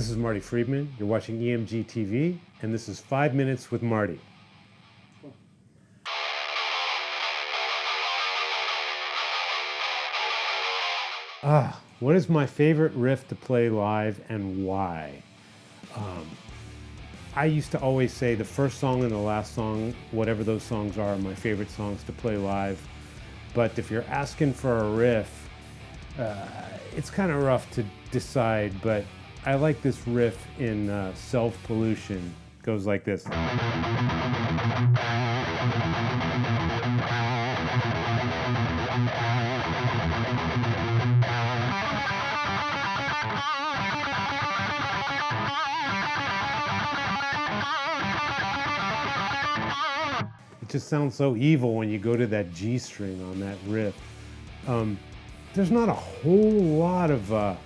This is Marty Friedman. You're watching EMGtv, and this is 5 Minutes with Marty. What is my favorite riff to play live and why? I used to always say the first song and the last song, whatever those songs are my favorite songs to play live. But if you're asking for a riff, it's kind of rough to decide, but I like this riff in Self-Pollution. It goes like this. It just sounds so evil when you go to that G string on that riff. There's not a whole lot of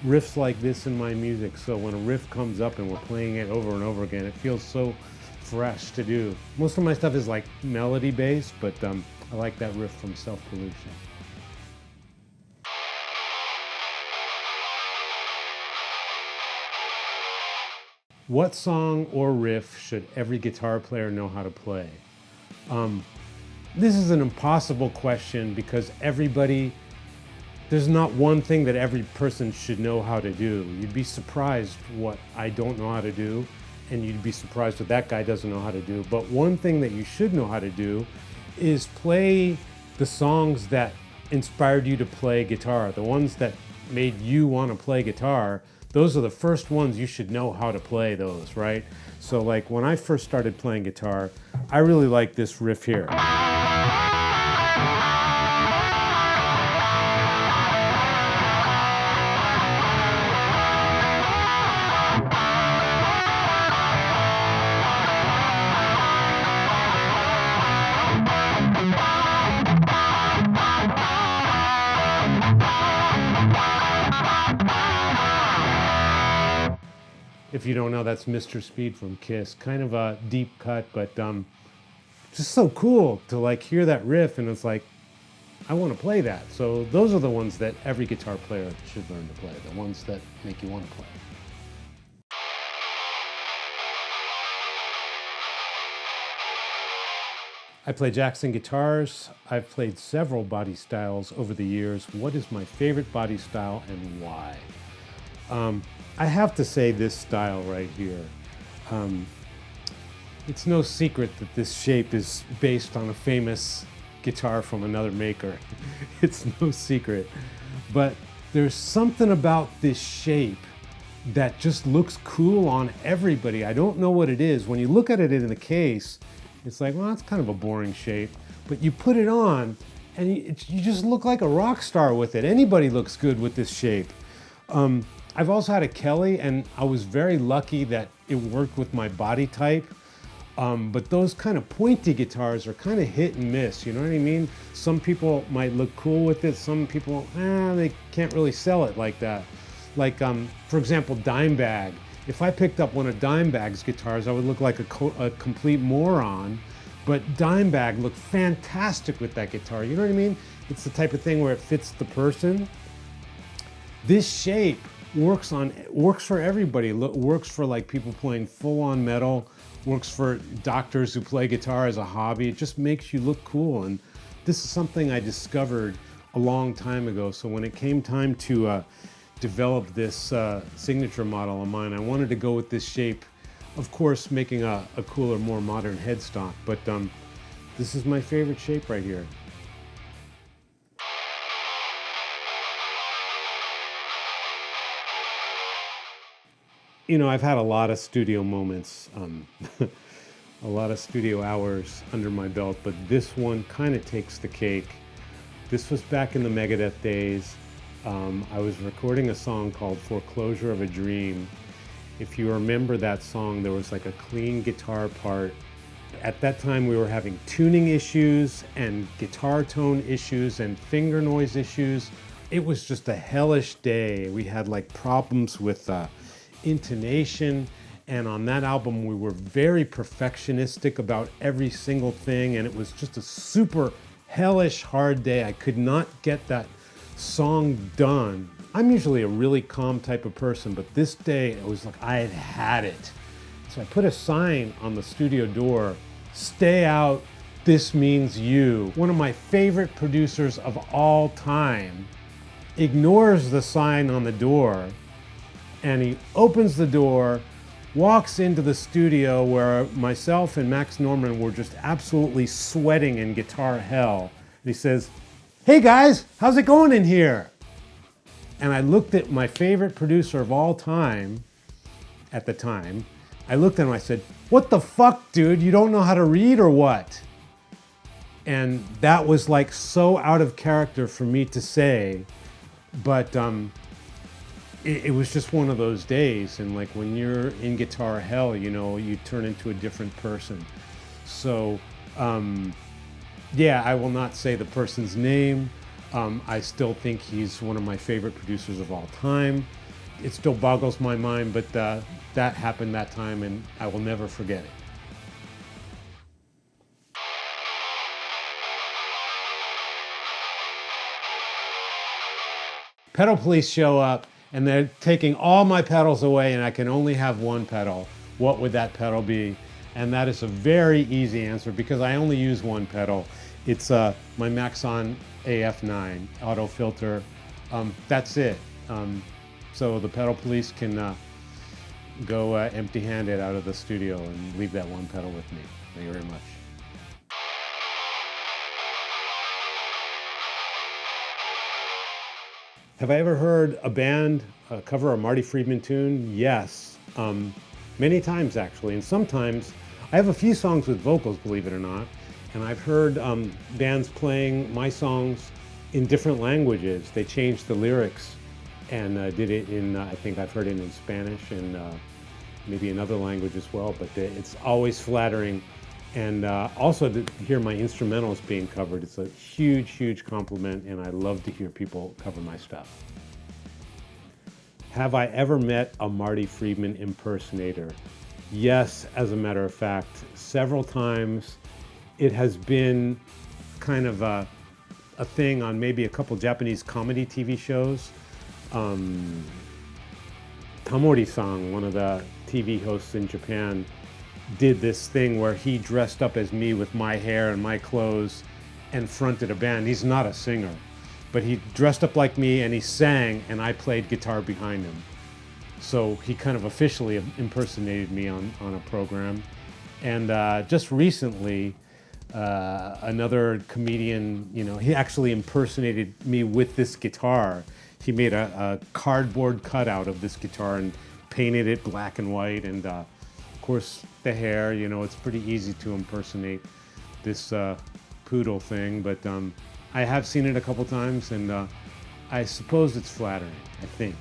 riffs like this in my music, so when a riff comes up and we're playing it over and over again, it feels so fresh to do. Most of my stuff is like melody based, but I like that riff from Self-Pollution. What song or riff should every guitar player know how to play? This is an impossible question because there's not one thing that every person should know how to do. You'd be surprised what I don't know how to do, and you'd be surprised what that guy doesn't know how to do. But one thing that you should know how to do is play the songs that inspired you to play guitar, the ones that made you want to play guitar. Those are the first ones you should know how to play those, right? So like when I first started playing guitar, I really liked this riff here. If you don't know, that's Mr. Speed from Kiss. Kind of a deep cut, but just so cool to like hear that riff and it's like, I want to play that. So those are the ones that every guitar player should learn to play, the ones that make you want to play. I play Jackson guitars. I've played several body styles over the years. What is my favorite body style and why? I have to say this style right here. It's no secret that this shape is based on a famous guitar from another maker. It's no secret. But there's something about this shape that just looks cool on everybody. I don't know what it is. When you look at it in the case, it's like, well, that's kind of a boring shape. But you put it on and you just look like a rock star with it. Anybody looks good with this shape. I've also had a Kelly, and I was very lucky that it worked with my body type. But those kind of pointy guitars are kind of hit and miss, you know what I mean? Some people might look cool with it, some people, they can't really sell it like that. Like, for example, Dimebag. If I picked up one of Dimebag's guitars, I would look like a complete moron, but Dimebag looked fantastic with that guitar, you know what I mean? It's the type of thing where it fits the person. This shape works for everybody. Works for like people playing full-on metal, works for doctors who play guitar as a hobby. It just makes you look cool, and this is something I discovered a long time ago. So when it came time to develop this signature model of mine, I wanted to go with this shape, of course making a cooler, more modern headstock, but this is my favorite shape right here. You know, I've had a lot of studio moments, a lot of studio hours under my belt, but this one kind of takes the cake. This was back in the Megadeth days. I was recording a song called Foreclosure of a Dream. If you remember that song, there was like a clean guitar part. At that time, we were having tuning issues and guitar tone issues and finger noise issues. It was just a hellish day. We had like problems with intonation, and on that album we were very perfectionistic about every single thing, and it was just a super hellish hard day. I could not get that song done I'm usually a really calm type of person, but this day it was like I had had it. So I put a sign on the studio door, "Stay out, this means you." One of my favorite producers of all time ignores the sign on the door, and he opens the door, walks into the studio where myself and Max Norman were just absolutely sweating in guitar hell. And he says, "Hey guys, how's it going in here?" And I looked at my favorite producer of all time, at the time. I looked at him, I said, "What the fuck, dude? You don't know how to read or what?" And that was like so out of character for me to say, but it was just one of those days. And like when you're in guitar hell, you know, you turn into a different person. So yeah, I will not say the person's name. I still think he's one of my favorite producers of all time. It still boggles my mind, but that happened that time and I will never forget it. Pedal police show up and they're taking all my pedals away and I can only have one pedal. What would that pedal be? And that is a very easy answer because I only use one pedal. It's my Maxon AF9 auto filter. That's it. So the pedal police can go empty-handed out of the studio and leave that one pedal with me. Thank you very much. Have I ever heard a band cover a Marty Friedman tune? Yes, many times actually, and sometimes I have a few songs with vocals, believe it or not, and I've heard bands playing my songs in different languages. They changed the lyrics and did it in, I think I've heard it in Spanish and maybe another language as well, but it's always flattering. And also to hear my instrumentals being covered, it's a huge, huge compliment, and I love to hear people cover my stuff. Have I ever met a Marty Friedman impersonator? Yes, as a matter of fact, several times. It has been kind of a thing on maybe a couple Japanese comedy TV shows. Tamori-san, one of the TV hosts in Japan, did this thing where he dressed up as me with my hair and my clothes and fronted a band. He's not a singer, but he dressed up like me and he sang and I played guitar behind him. So he kind of officially impersonated me on a program. And just recently, another comedian, you know, he actually impersonated me with this guitar. He made a cardboard cutout of this guitar and painted it black and white, and of course the hair, you know, it's pretty easy to impersonate this poodle thing, but I have seen it a couple times, and I suppose it's flattering, I think.